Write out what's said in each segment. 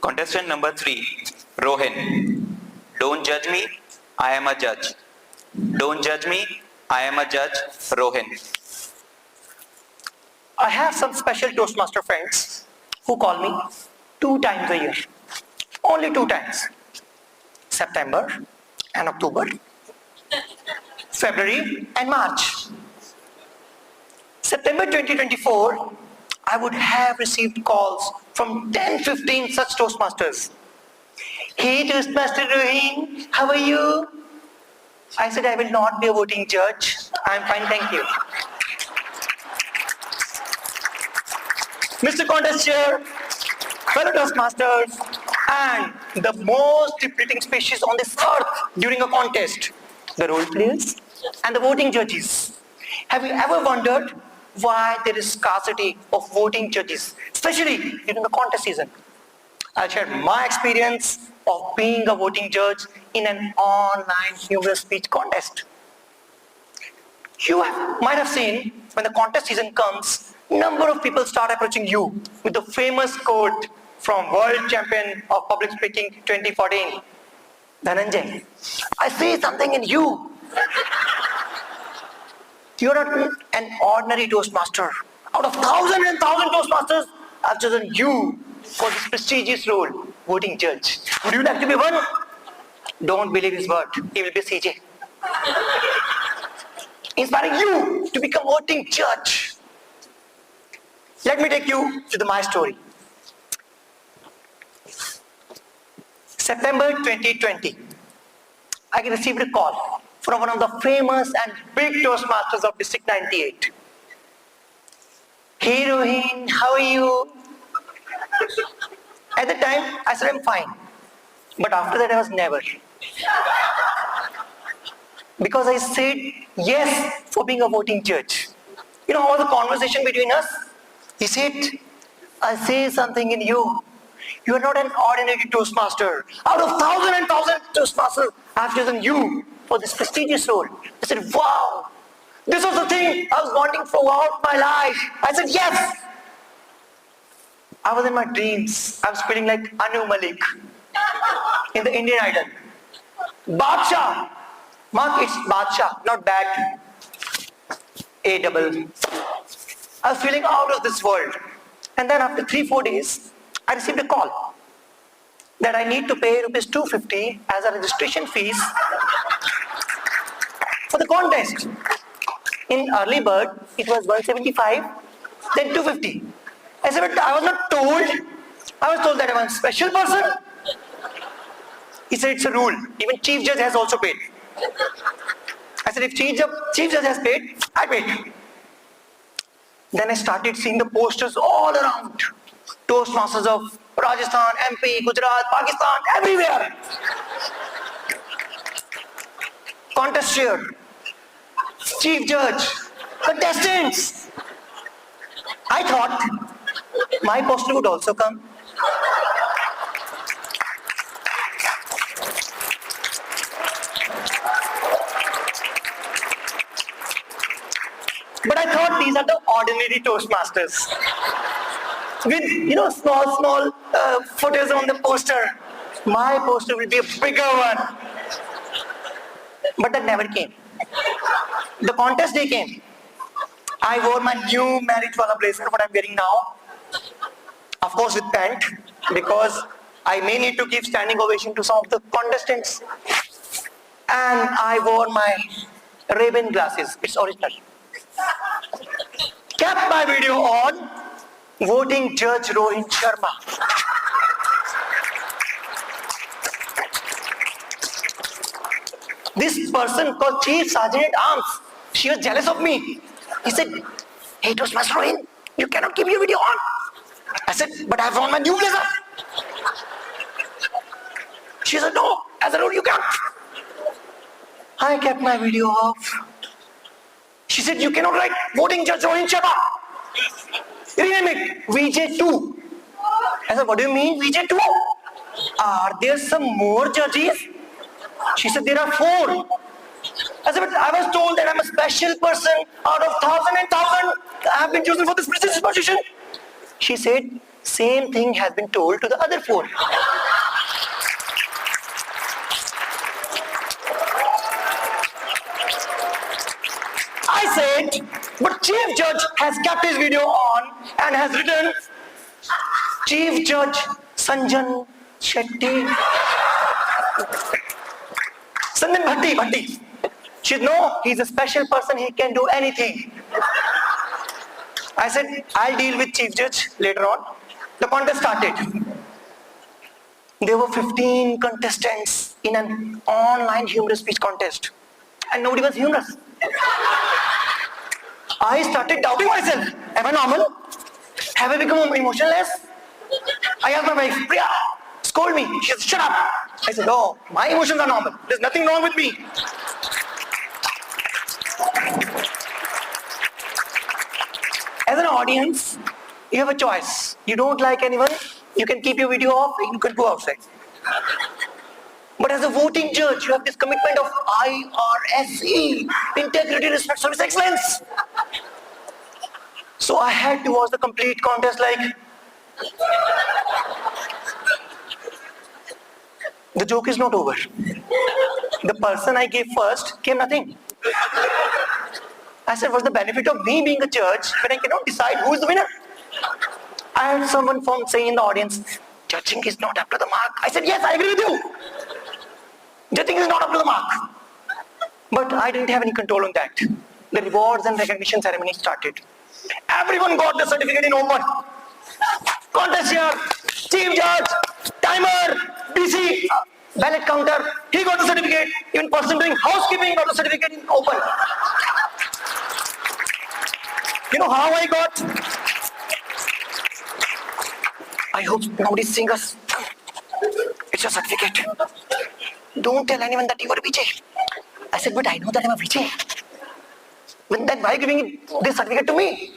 Contestant number 3, Rohin. Don't judge me, I am a judge. Don't judge me, I am a judge, Rohin. I have some special Toastmaster friends who call me 2 times a year. Only 2 times. September and October. February and March. September 2024, I would have received calls from 10-15 such Toastmasters. Hey Toastmaster Rohin, how are you? I said I will not be a voting judge. I'm fine, thank you. Mr. Contest Chair, fellow Toastmasters, and the most depleting species on this earth during a contest, the role players and the voting judges. Have you ever wondered why there is scarcity of voting judges, especially during the contest season? I'll share my experience of being a voting judge in an online humorous speech contest. You might have seen when the contest season comes, number of people start approaching you with the famous quote from World Champion of Public Speaking 2014, Dhananjay, I see something in you. You're not an ordinary Toastmaster. Out of thousands and thousands Toastmasters, I've chosen you for this prestigious role, voting judge. Would you like to be one? Don't believe his word. He will be CJ. Inspiring you to become voting judge. Let me take you to my story. September 2020, I received a call from one of the famous and big Toastmasters of District 98. Hey Rohin, how are you? At the time, I said I'm fine. But after that, I was never. Because I said yes for being a voting judge. You know how was the conversation between us? He said, I see something in you. You are not an ordinary Toastmaster. Out of thousands and thousands Toastmasters, I have chosen you for this prestigious role. I said, wow, this was the thing I was wanting throughout my life. I said, yes. I was in my dreams. I was feeling like Anu Malik in the Indian Idol. Badshah. Mark, it's Badshah, not bad. A-double. I was feeling out of this world. And then after 3-4 days, I received a call that I need to pay rupees 250 as a registration fees for the contest. In early bird, it was 175, then 250. I said, but I was not told. I was told that I'm a special person. He said, it's a rule. Even chief judge has also paid. I said, if chief judge has paid, I paid. Then I started seeing the posters all around. Toastmasters of Rajasthan, MP, Gujarat, Pakistan, everywhere. Contest chair, chief judge, contestants. I thought my poster would also come. But I thought these are the ordinary Toastmasters. With, small photos on the poster. My poster will be a bigger one. But that never came. The contest day came. I wore my new marriage wala blazer, what I'm wearing now. Of course with pant, because I may need to give standing ovation to some of the contestants. And I wore my Ray-Ban glasses. It's original. Kept my video on. Voting Judge Rohin Sharma. This person called Chief Sergeant at Arms, she was jealous of me. He said, hey Toastmaster Rohin, you cannot keep your video on. I said, but I have on my new blazer. She said, no, as a rule you can't. I kept my video off. She said, you cannot write Voting Judge Rohin Sharma. Rename it VJ2. I said, what do you mean VJ2? Are there some more judges? She said, there are 4. I said, but I was told that I'm a special person out of thousands and thousands. I have been chosen for this prestigious position. She said, Same thing has been told to the other 4. I said, but Chief Judge has kept his video on and has written, Chief Judge Sanjan Shetty. Sanjan Bhatti. She said, no, he's a special person, he can do anything. I said, I'll deal with Chief Judge later on. The contest started. There were 15 contestants in an online humorous speech contest. And nobody was humorous. I started doubting myself. Am I normal? Have I become emotionless? I asked my wife, Priya, scold me. She said, shut up. I said, no, my emotions are normal. There's nothing wrong with me. As an audience, you have a choice. You don't like anyone, you can keep your video off, you can go outside. But as a voting judge, you have this commitment of IRSE, integrity, respect, service, excellence. So I had to watch the complete contest like, the joke is not over. The person I gave first came nothing. I said, what's the benefit of me being a judge when I cannot decide who is the winner? I heard someone from saying in the audience, judging is not up to the mark. I said, yes, I agree with you. Judging is not up to the mark. But I didn't have any control on that. The rewards and recognition ceremony started. Everyone got the certificate in open. Contest here, chief judge, timer, BC, ballot counter. He got the certificate. Even person doing housekeeping got the certificate in open. You know how I got? I hope nobody's seeing us. It's a certificate. Don't tell anyone that you are a VJ. I said, but I know that I'm a VJ. Then why giving this certificate to me?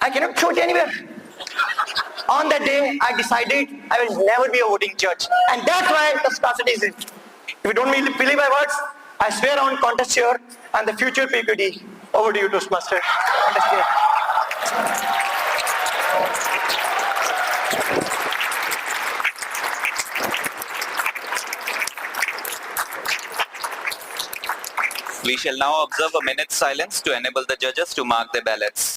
I cannot show it anywhere. On that day, I decided I will never be a voting judge. And that's why the scarcity is it. If you don't believe my words, I swear on contest chair and the future PQD. Over to you, Toastmaster. Contest chair. We shall now observe a minute's silence to enable the judges to mark their ballots.